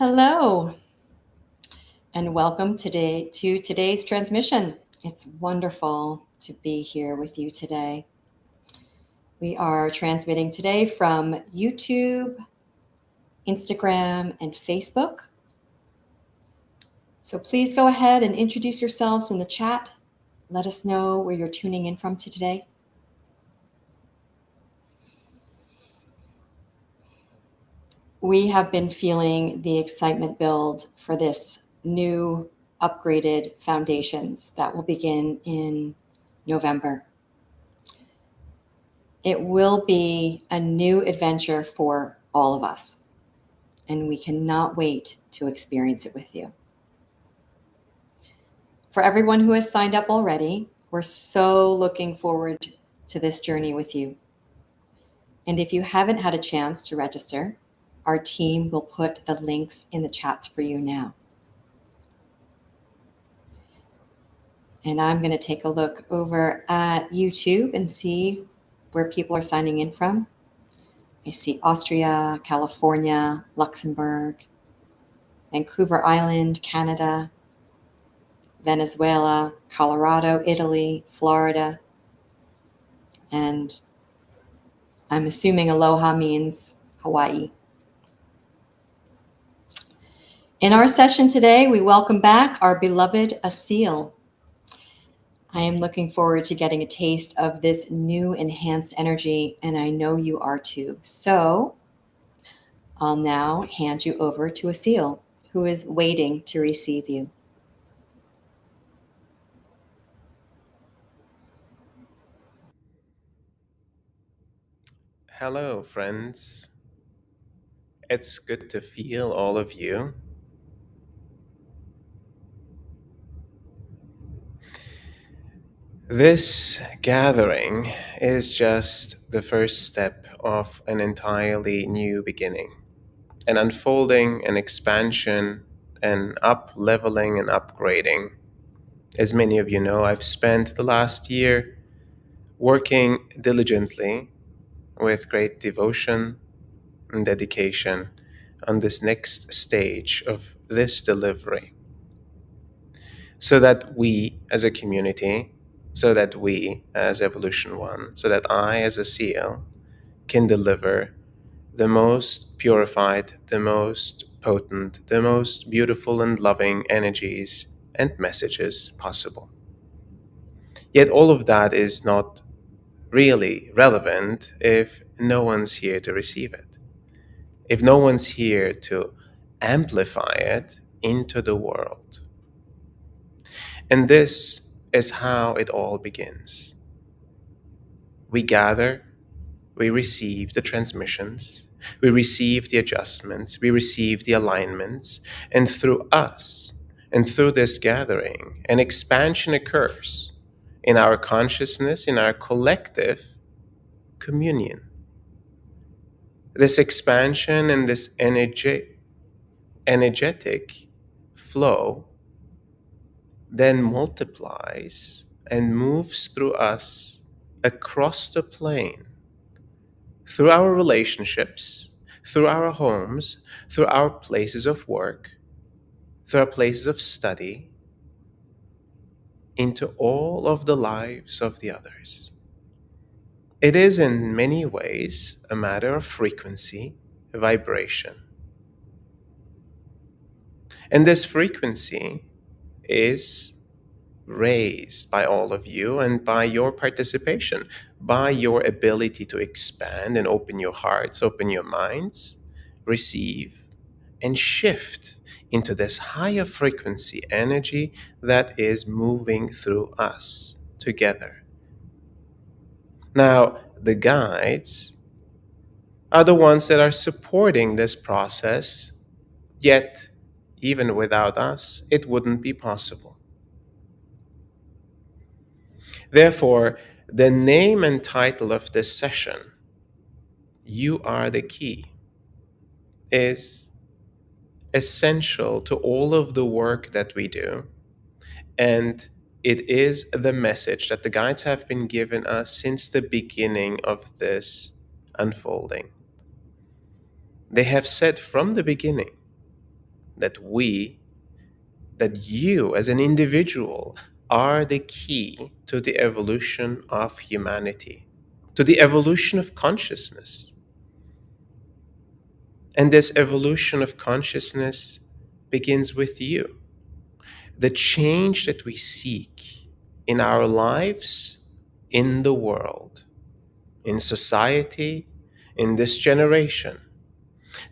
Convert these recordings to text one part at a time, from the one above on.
Hello, and welcome today to today's transmission. It's wonderful to be here with you today. We are transmitting today from YouTube, Instagram, and Facebook. So please go ahead and introduce yourselves in the chat. Let us know where you're tuning in from today. We have been feeling the excitement build for this new upgraded foundations that will begin in November. It will be a new adventure for all of us, and we cannot wait to experience it with you. For everyone who has signed up already, we're so looking forward to this journey with you. And if you haven't had a chance to register, our team will put the links in the chats for you now. And I'm going to take a look over at YouTube and see where people are signing in from. I see Austria, California, Luxembourg, Vancouver Island, Canada, Venezuela, Colorado, Italy, Florida, and I'm assuming aloha means Hawaii. In our session today, we welcome back our beloved Asil. I am looking forward to getting a taste of this new enhanced energy, and I know you are too. So I'll now hand you over to Asil, who is waiting to receive you. Hello, friends. It's good to feel all of you. This gathering is just the first step of an entirely new beginning, an unfolding, an expansion, an up leveling and upgrading. As many of you know, I've spent the last year working diligently with great devotion and dedication on this next stage of this delivery, so that we as a community, so that we as Evolution One, so that I as a seal can deliver the most purified, the most potent, the most beautiful and loving energies and messages possible. Yet all of that is not really relevant if no one's here to receive it, if no one's here to amplify it into the world. And this is how it all begins. We gather, we receive the transmissions, we receive the adjustments, we receive the alignments, and through us and through this gathering, an expansion occurs in our consciousness, in our collective communion. This expansion and this energetic flow then multiplies and moves through us across the plane, through our relationships, through our homes, through our places of work, through our places of study, into all of the lives of the others. It is in many ways a matter of frequency, vibration. And this frequency is raised by all of you and by your participation, by your ability to expand and open your hearts, open your minds, receive, and shift into this higher frequency energy that is moving through us together. Now, the guides are the ones that are supporting this process, yet, even without us, it wouldn't be possible. Therefore, the name and title of this session, You Are the Key, is essential to all of the work that we do. And it is the message that the guides have been given us since the beginning of this unfolding. They have said from the beginning that that you as an individual are the key to the evolution of humanity, to the evolution of consciousness. And this evolution of consciousness begins with you. The change that we seek in our lives, in the world, in society, in this generation,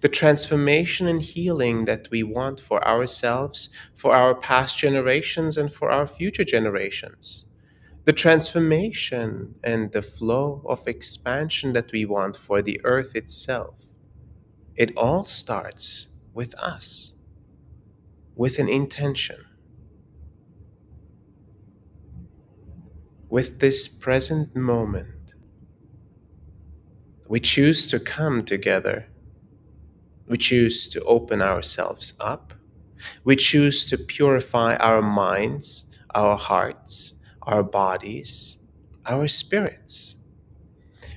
the transformation and healing that we want for ourselves, for our past generations, and for our future generations, the transformation and the flow of expansion that we want for the earth itself, it all starts with us, with an intention, with this present moment. We choose to come together. We choose to open ourselves up. We choose to purify our minds, our hearts, our bodies, our spirits.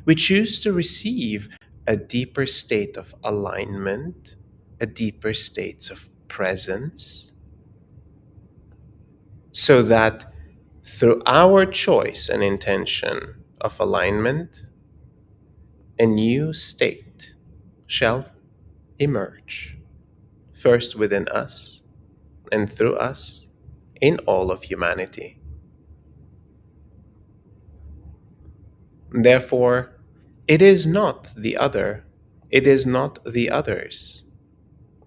We choose to receive a deeper state of alignment, a deeper state of presence, so that through our choice and intention of alignment, a new state shall emerge, first within us and through us in all of humanity. Therefore, it is not the other, it is not the others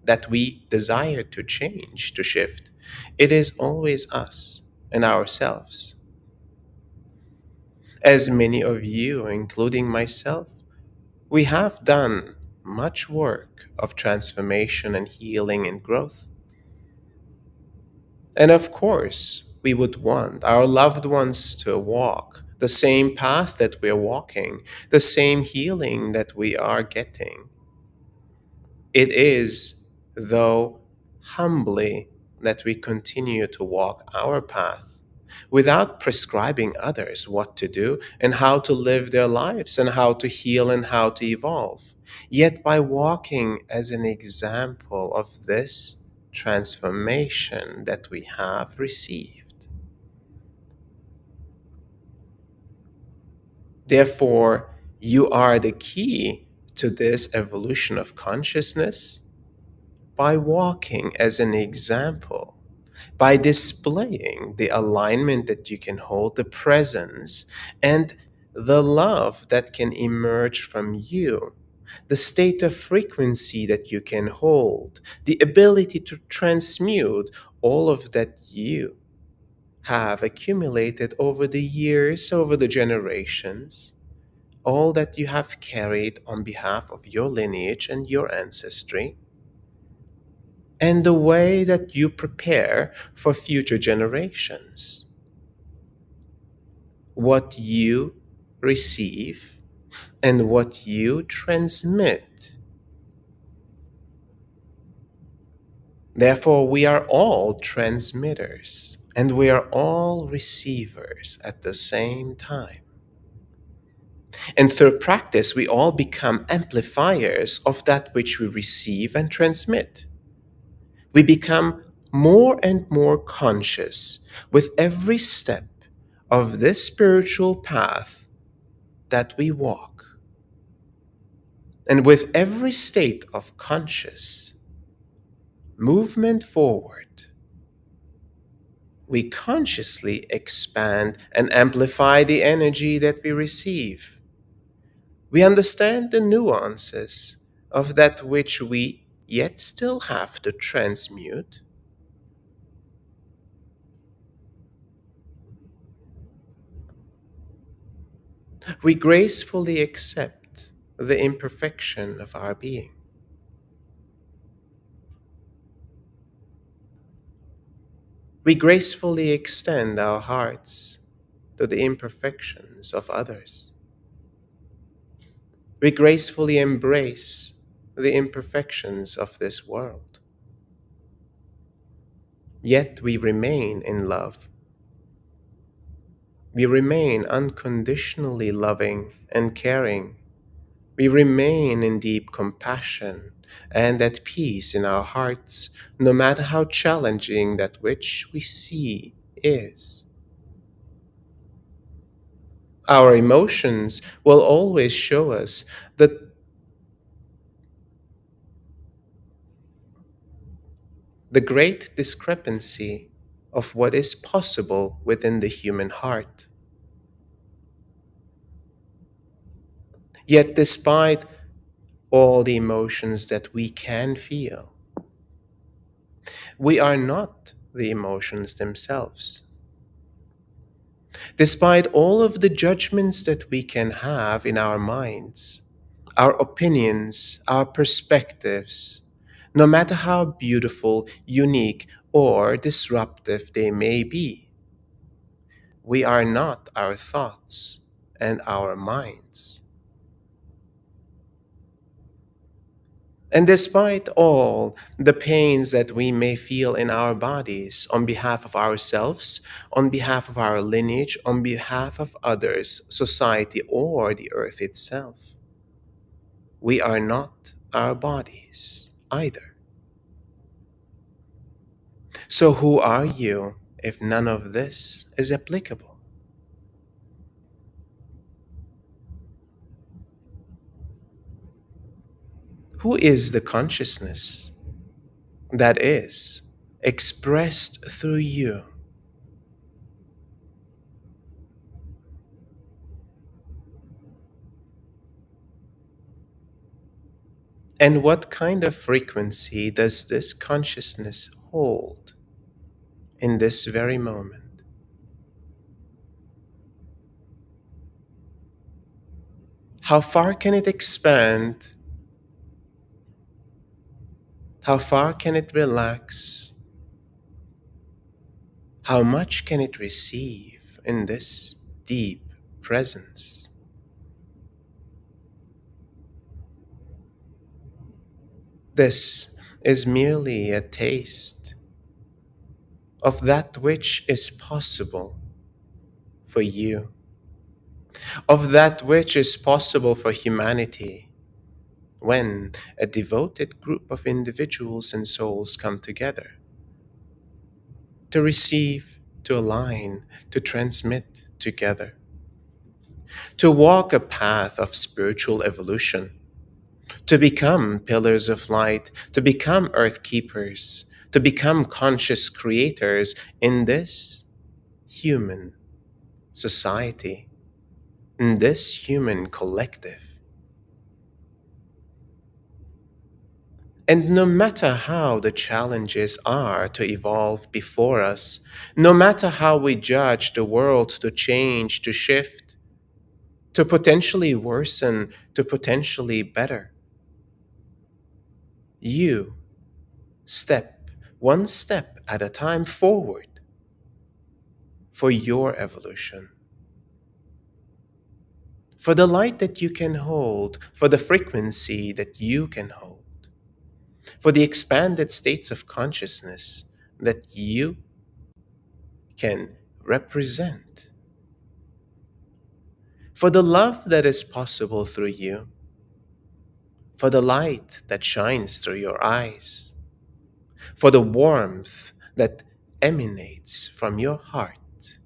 that we desire to change, to shift. It is always us and ourselves. As many of you, including myself, we have done much work of transformation and healing and growth. And of course, we would want our loved ones to walk the same path that we're walking, the same healing that we are getting. It is, though, humbly that we continue to walk our path without prescribing others what to do and how to live their lives and how to heal and how to evolve. Yet, by walking as an example of this transformation that we have received. Therefore, you are the key to this evolution of consciousness by walking as an example, by displaying the alignment that you can hold, the presence, and the love that can emerge from you, the state of frequency that you can hold, the ability to transmute all of that you have accumulated over the years, over the generations, all that you have carried on behalf of your lineage and your ancestry, and the way that you prepare for future generations. What you receive and what you transmit. Therefore, we are all transmitters and we are all receivers at the same time. And through practice, we all become amplifiers of that which we receive and transmit. We become more and more conscious with every step of this spiritual path that we walk. And with every state of conscious movement forward, we consciously expand and amplify the energy that we receive. We understand the nuances of that which we yet still have to transmute. We gracefully accept the imperfection of our being. We gracefully extend our hearts to the imperfections of others. We gracefully embrace the imperfections of this world. Yet we remain in love. We remain unconditionally loving and caring We remain in deep compassion and at peace in our hearts, no matter how challenging that which we see is. Our emotions will always show us that the great discrepancy of what is possible within the human heart. Yet, despite all the emotions that we can feel, we are not the emotions themselves. Despite all of the judgments that we can have in our minds, our opinions, our perspectives, no matter how beautiful, unique, or disruptive they may be, we are not our thoughts and our minds. And despite all the pains that we may feel in our bodies on behalf of ourselves, on behalf of our lineage, on behalf of others, society, or the earth itself, we are not our bodies either. So, who are you if none of this is applicable? Who is the consciousness that is expressed through you? And what kind of frequency does this consciousness hold in this very moment? How far can it expand? How far can it relax? How much can it receive in this deep presence? This is merely a taste of that which is possible for you, of that which is possible for humanity when a devoted group of individuals and souls come together to receive, to align, to transmit together, to walk a path of spiritual evolution, to become pillars of light, to become earth keepers, to become conscious creators in this human society, in this human collective. And no matter how the challenges are to evolve before us, no matter how we judge the world to change, to shift, to potentially worsen, to potentially better, you step one step at a time forward for your evolution, for the light that you can hold, for the frequency that you can hold, for the expanded states of consciousness that you can represent, for the love that is possible through you, for the light that shines through your eyes, for the warmth that emanates from your heart,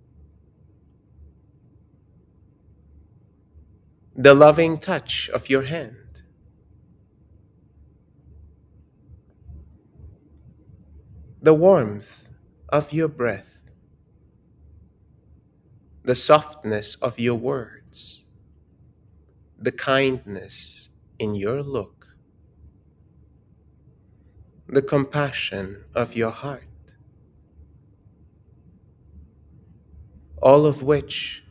the loving touch of your hand, the warmth of your breath, the softness of your words, the kindness in your look, the compassion of your heart, all of which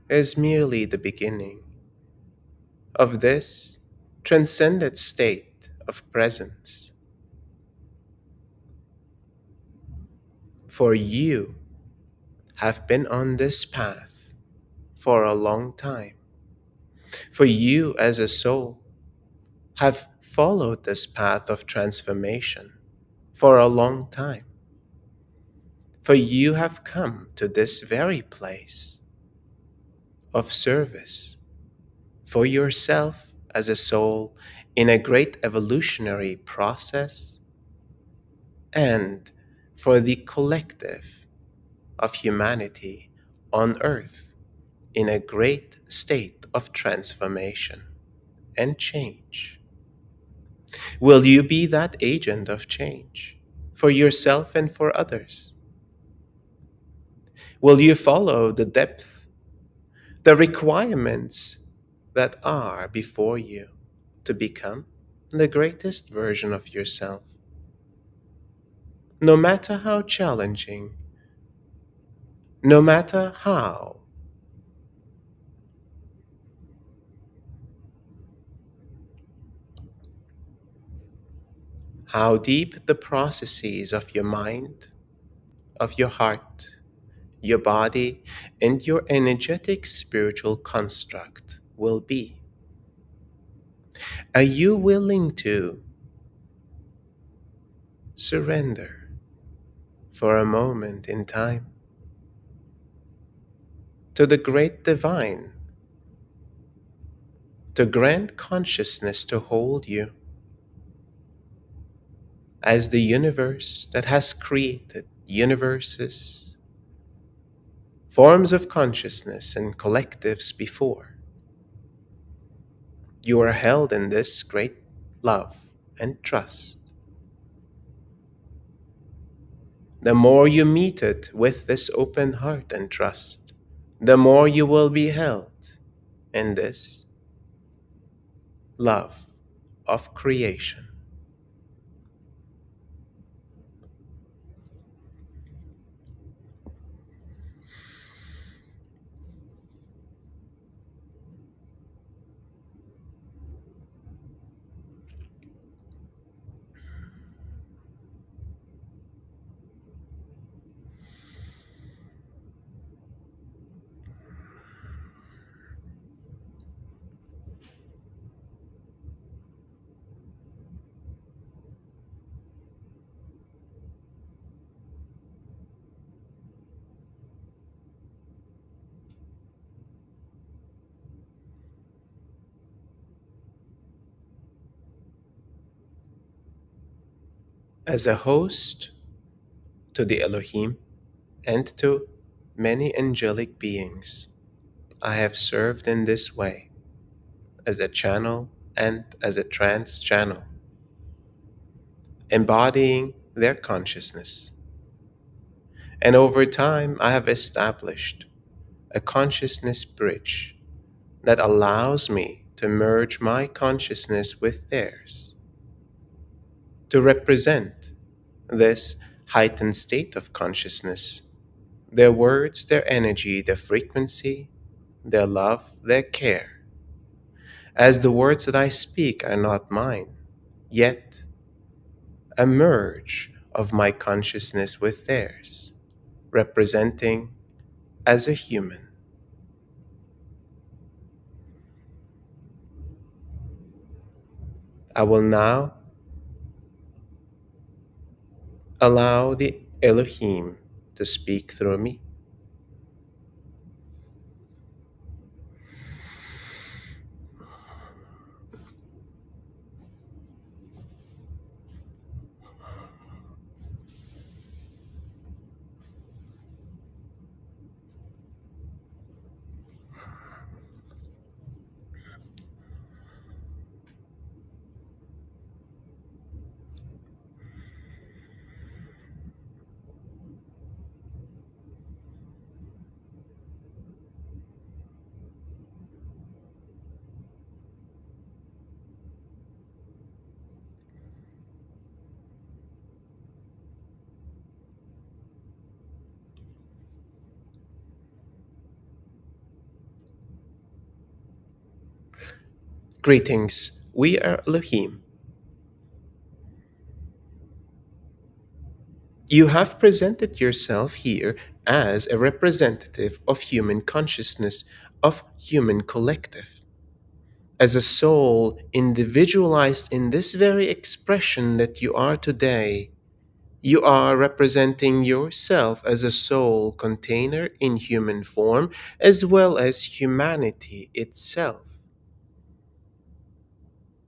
is merely the beginning of this transcendent state of presence. For you have been on this path for a long time. For you as a soul have followed this path of transformation for a long time. For you have come to this very place of service for yourself as a soul in a great evolutionary process, and for the collective of humanity on earth in a great state of transformation and change. Will you be that agent of change for yourself and for others? Will you follow the depth, the requirements that are before you to become the greatest version of yourself? No matter how challenging, no matter how deep the processes of your mind, of your heart, your body, and your energetic spiritual construct will be. Are you willing to surrender for a moment in time to the great divine, to grant consciousness to hold you as the universe that has created universes, forms of consciousness, and collectives before? You are held in this great love and trust. The more you meet it with this open heart and trust, the more you will be held in this love of creation. As a host to the Elohim and to many angelic beings, I have served in this way as a channel and as a trance channel, embodying their consciousness. And over time, I have established a consciousness bridge that allows me to merge my consciousness with theirs, to represent this heightened state of consciousness, their words, their energy, their frequency, their love, their care. As the words that I speak are not mine, yet a merge of my consciousness with theirs, representing as a human. I will now allow the Elohim to speak through me. Greetings, we are Elohim. You have presented yourself here as a representative of human consciousness, of human collective. As a soul individualized in this very expression that you are today, you are representing yourself as a soul container in human form, as well as humanity itself.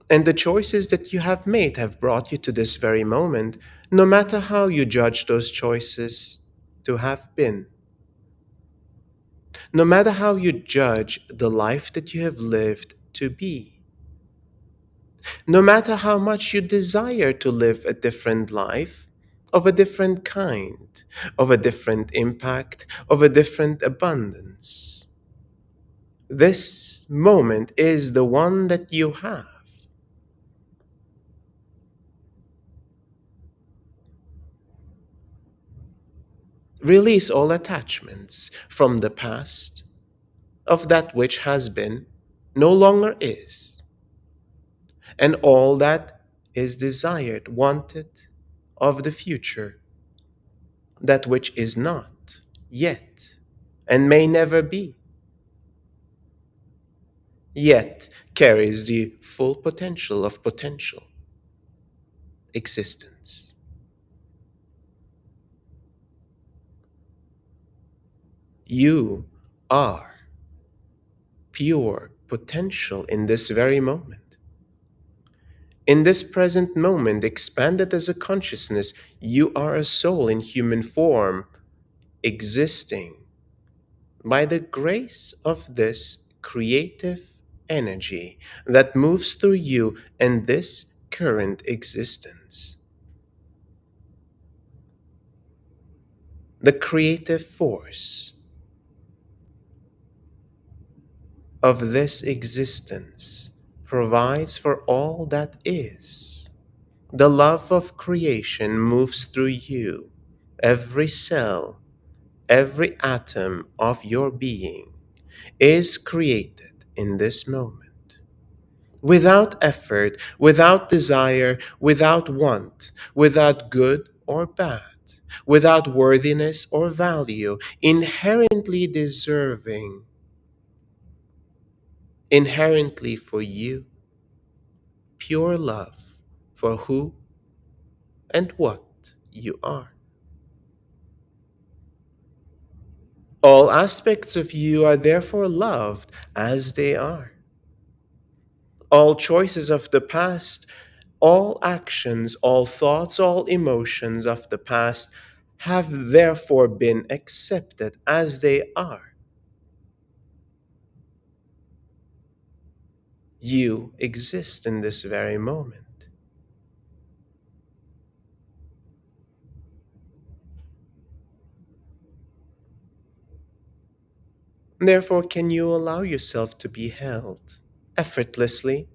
And the choices that you have made have brought you to this very moment, no matter how you judge those choices to have been. No matter how you judge the life that you have lived to be. No matter how much you desire to live a different life, of a different kind, of a different impact, of a different abundance. This moment is the one that you have. Release all attachments from the past, of that which has been, no longer is, and all that is desired, wanted of the future, that which is not yet and may never be, yet carries the full potential of potential existence. You are pure potential in this very moment. In this present moment, expanded as a consciousness, you are a soul in human form, existing by the grace of this creative energy that moves through you and this current existence. The creative force of this existence provides for all that is. The love of creation moves through you, every cell, every atom of your being is created in this moment. Without effort, without desire, without want, without good or bad, without worthiness or value, inherently deserving, inherently for you, pure love for who and what you are. All aspects of you are therefore loved as they are. All choices of the past, all actions, all thoughts, all emotions of the past have therefore been accepted as they are. You exist in this very moment. Therefore, can you allow yourself to be held effortlessly?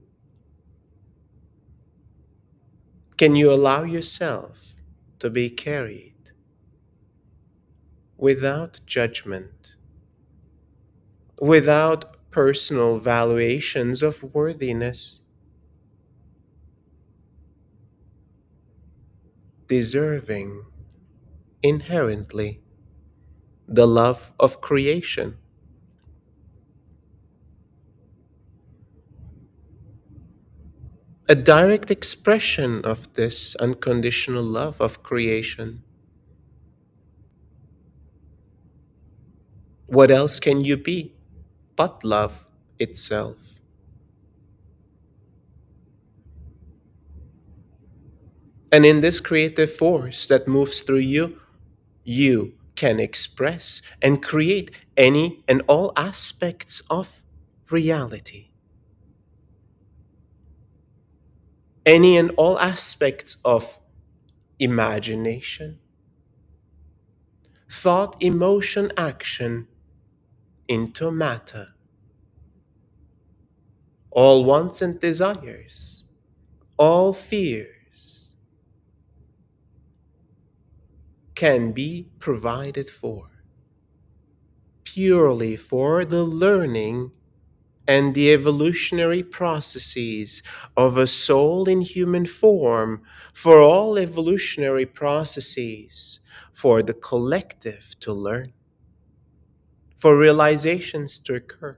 Can you allow yourself to be carried without judgment, without personal valuations of worthiness, deserving inherently the love of creation? A direct expression of this unconditional love of creation. What else can you be but love itself? And in this creative force that moves through you, you can express and create any and all aspects of reality. Any and all aspects of imagination, thought, emotion, action into matter. All wants and desires, all fears can be provided for purely for the learning and the evolutionary processes of a soul in human form, for all evolutionary processes, for the collective to learn, for realizations to occur.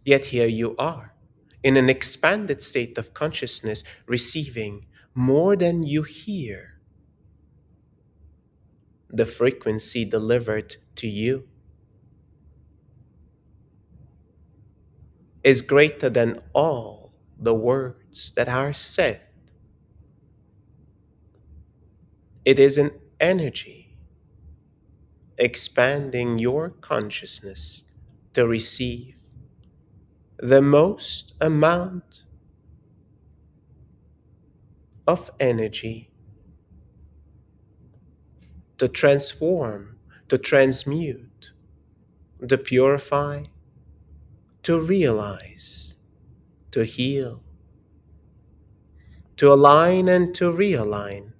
Yet here you are, in an expanded state of consciousness, receiving more than you hear, the frequency delivered to you. is greater than all the words that are said. It is an energy expanding your consciousness to receive the most amount of energy to transform, to transmute, to purify, to realize, to heal, to align and to realign.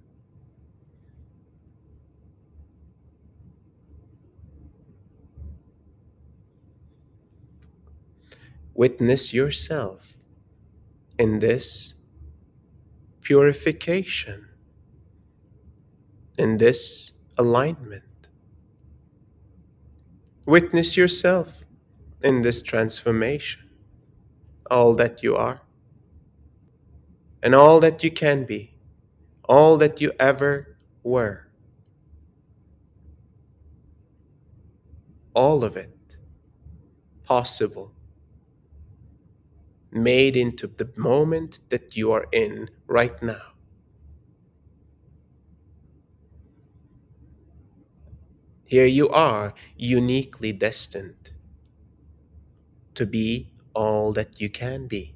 Witness yourself in this purification, in this alignment. Witness yourself in this transformation, all that you are, and all that you can be, all that you ever were, all of it possible, made into the moment that you are in right now. Here you are, uniquely destined to be all that you can be,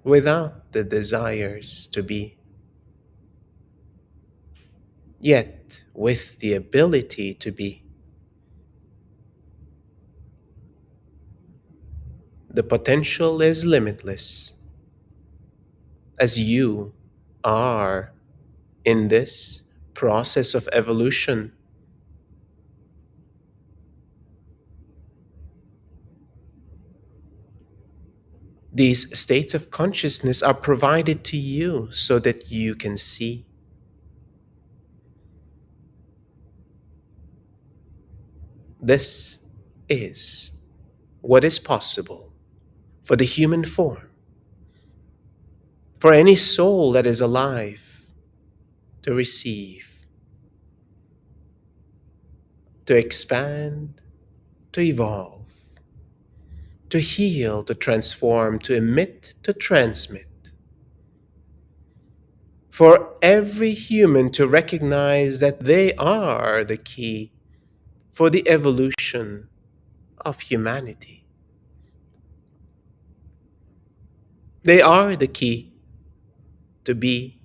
without the desires to be, yet with the ability to be. The potential is limitless as you are in this process of evolution. These states of consciousness are provided to you so that you can see. This is what is possible for the human form, for any soul that is alive to receive, to expand, to evolve, to heal, to transform, to emit, to transmit. For every human to recognize that they are the key for the evolution of humanity. They are the key to be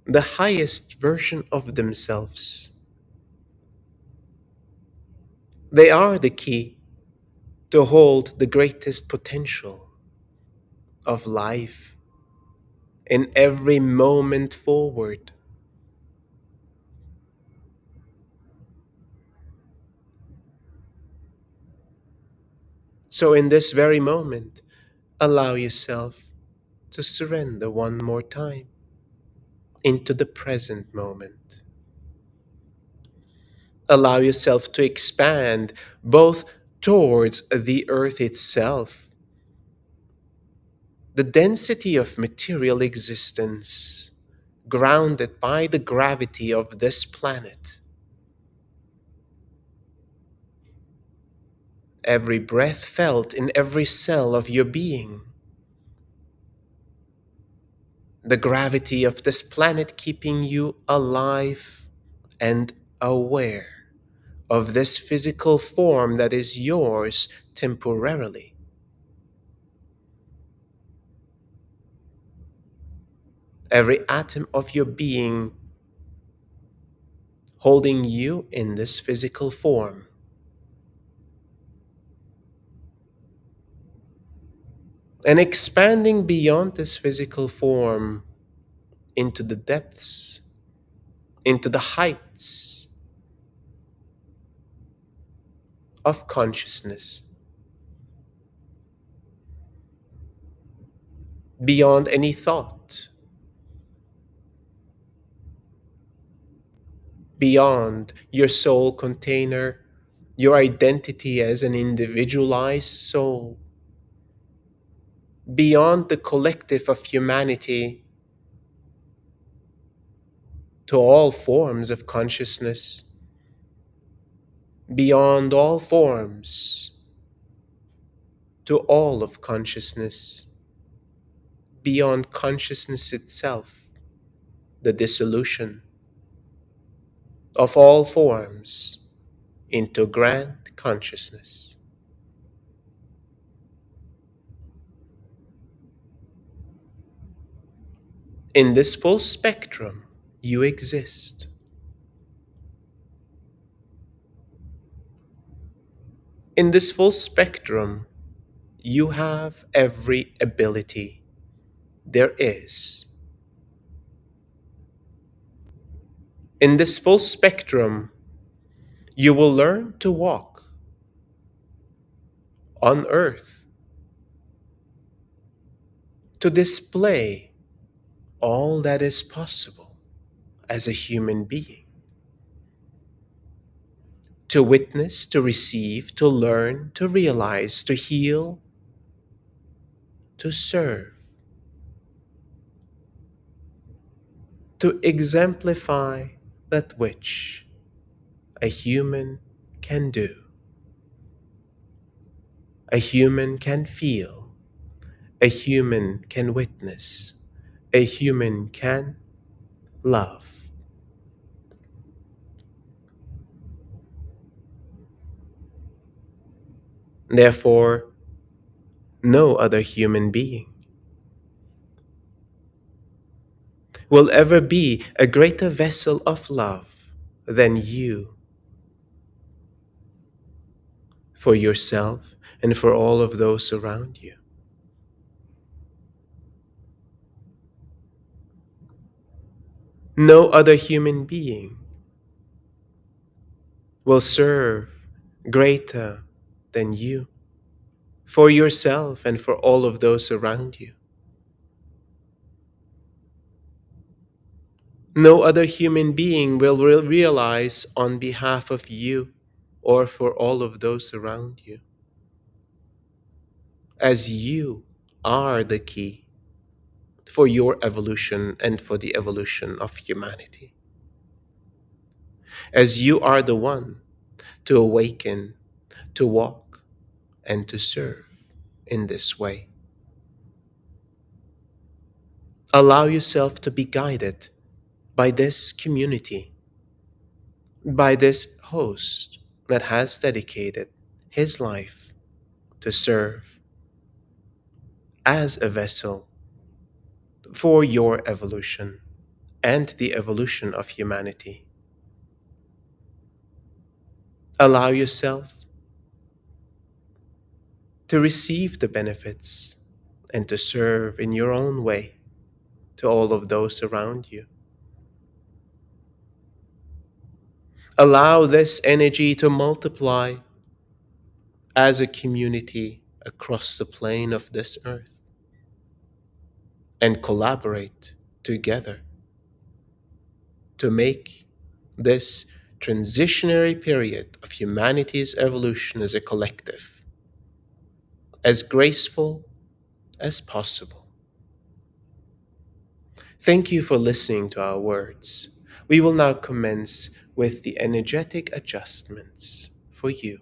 the highest version of themselves. They are the key to hold the greatest potential of life in every moment forward. So, in this very moment, allow yourself to surrender one more time into the present moment. Allow yourself to expand both towards the earth itself, the density of material existence, grounded by the gravity of this planet. Every breath felt in every cell of your being. The gravity of this planet keeping you alive and aware of this physical form that is yours temporarily. Every atom of your being holding you in this physical form. And expanding beyond this physical form into the depths, into the heights of consciousness, beyond any thought, beyond your soul container, your identity as an individualized soul, beyond the collective of humanity to all forms of consciousness, beyond all forms, to all of consciousness, beyond consciousness itself, the dissolution of all forms into grand consciousness. In this full spectrum, you exist. In this full spectrum, you have every ability there is. In this full spectrum, you will learn to walk on earth, to display all that is possible as a human being, to witness, to receive, to learn, to realize, to heal, to serve, to exemplify that which a human can do, a human can feel, a human can witness, a human can love. Therefore, no other human being will ever be a greater vessel of love than you, for yourself and for all of those around you. No other human being will serve greater than you, for yourself and for all of those around you. No other human being will realize on behalf of you or for all of those around you, as you are the key for your evolution and for the evolution of humanity, as you are the one to awaken, to walk, and to serve in this way. Allow yourself to be guided by this community, by this host that has dedicated his life to serve as a vessel for your evolution and the evolution of humanity. Allow yourself to receive the benefits and to serve in your own way to all of those around you. Allow this energy to multiply as a community across the plane of this earth and collaborate together to make this transitionary period of humanity's evolution as a collective as graceful as possible. Thank you for listening to our words. We will now commence with the energetic adjustments for you.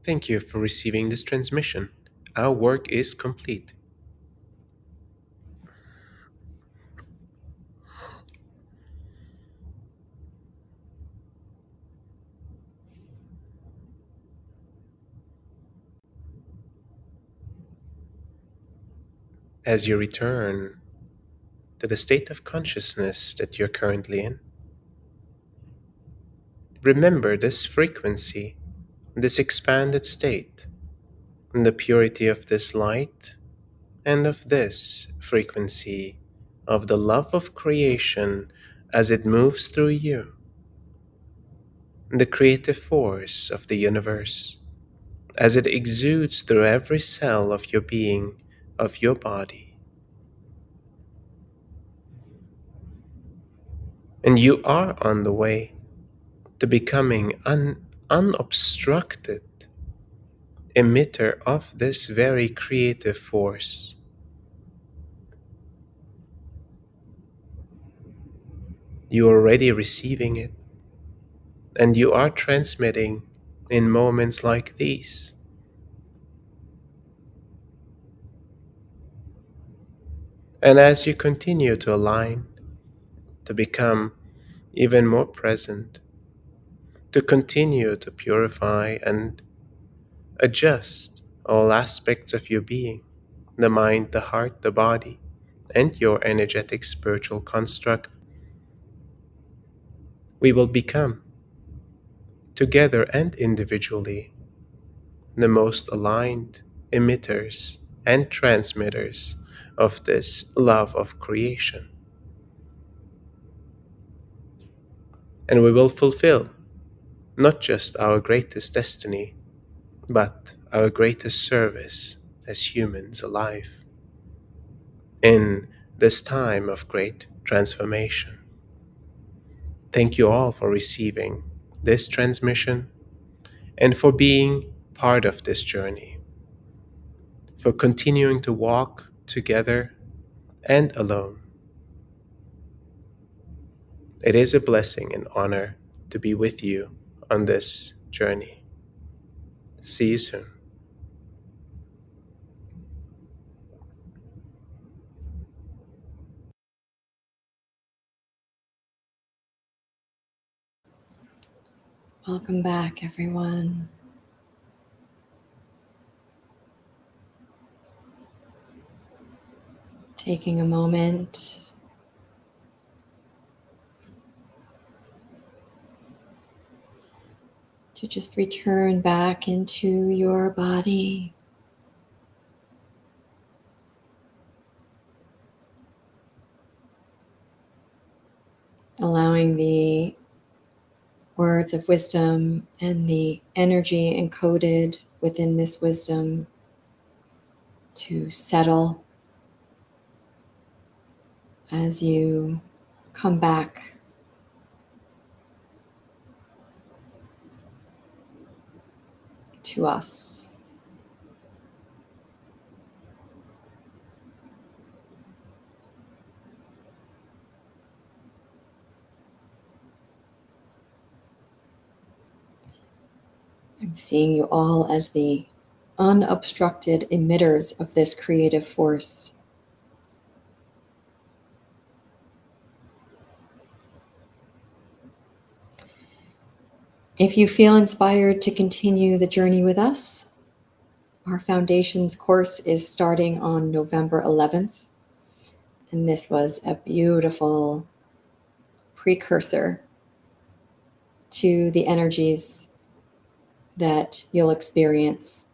Thank you for receiving this transmission. Our work is complete. As you return to the state of consciousness that you're currently in, remember this frequency, this expanded state, and the purity of this light and of this frequency of the love of creation as it moves through you, the creative force of the universe, as it exudes through every cell of your being, of your body. And you are on the way to becoming an unobstructed emitter of this very creative force. You are already receiving it, and you are transmitting in moments like these. And as you continue to align, to become even more present, to continue to purify and adjust all aspects of your being, the mind, the heart, the body, and your energetic spiritual construct, we will become, together and individually, the most aligned emitters and transmitters of this love of creation. And we will fulfill not just our greatest destiny, but our greatest service as humans alive in this time of great transformation. Thank you all for receiving this transmission and for being part of this journey, for continuing to walk together and alone. It is a blessing and honor to be with you on this journey. See you soon. Welcome back, everyone. Taking a moment to just return back into your body. Allowing the words of wisdom and the energy encoded within this wisdom to settle as you come back to us. I'm seeing you all as the unobstructed emitters of this creative force. If you feel inspired to continue the journey with us, our Foundations course is starting on November 11th. And this was a beautiful precursor to the energies that you'll experience.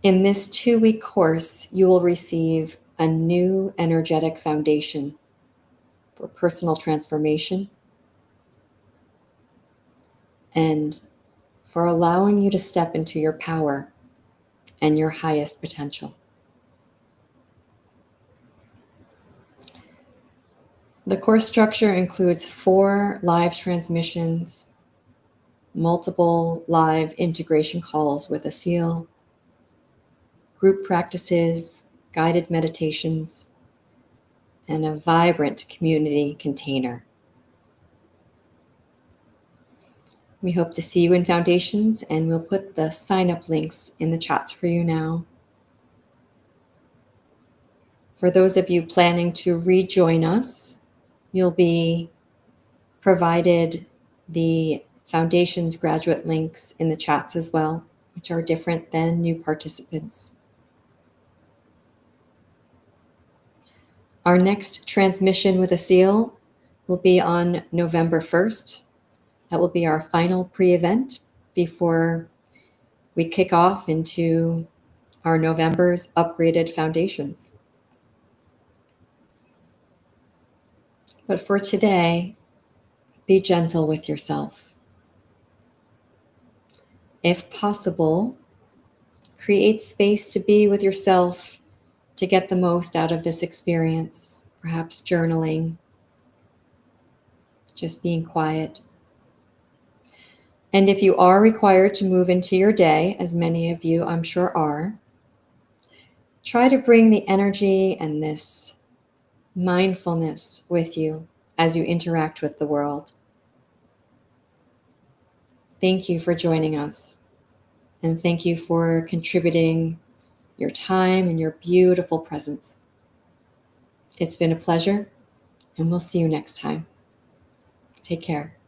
In this 2-week course, you will receive a new energetic foundation for personal transformation and for allowing you to step into your power and your highest potential. The course structure includes 4 live transmissions, multiple live integration calls with Asil, group practices, guided meditations, and a vibrant community container. We hope to see you in Foundations, and we'll put the sign-up links in the chats for you now. For those of you planning to rejoin us, you'll be provided the Foundations graduate links in the chats as well, which are different than new participants. Our next transmission with Asil will be on November 1st. That will be our final pre-event before we kick off into our November's upgraded Foundations. But for today, be gentle with yourself. If possible, create space to be with yourself to get the most out of this experience, perhaps journaling, just being quiet. And if you are required to move into your day, as many of you I'm sure are, try to bring the energy and this mindfulness with you as you interact with the world. Thank you for joining us, and thank you for contributing your time and your beautiful presence. It's been a pleasure, and we'll see you next time. Take care.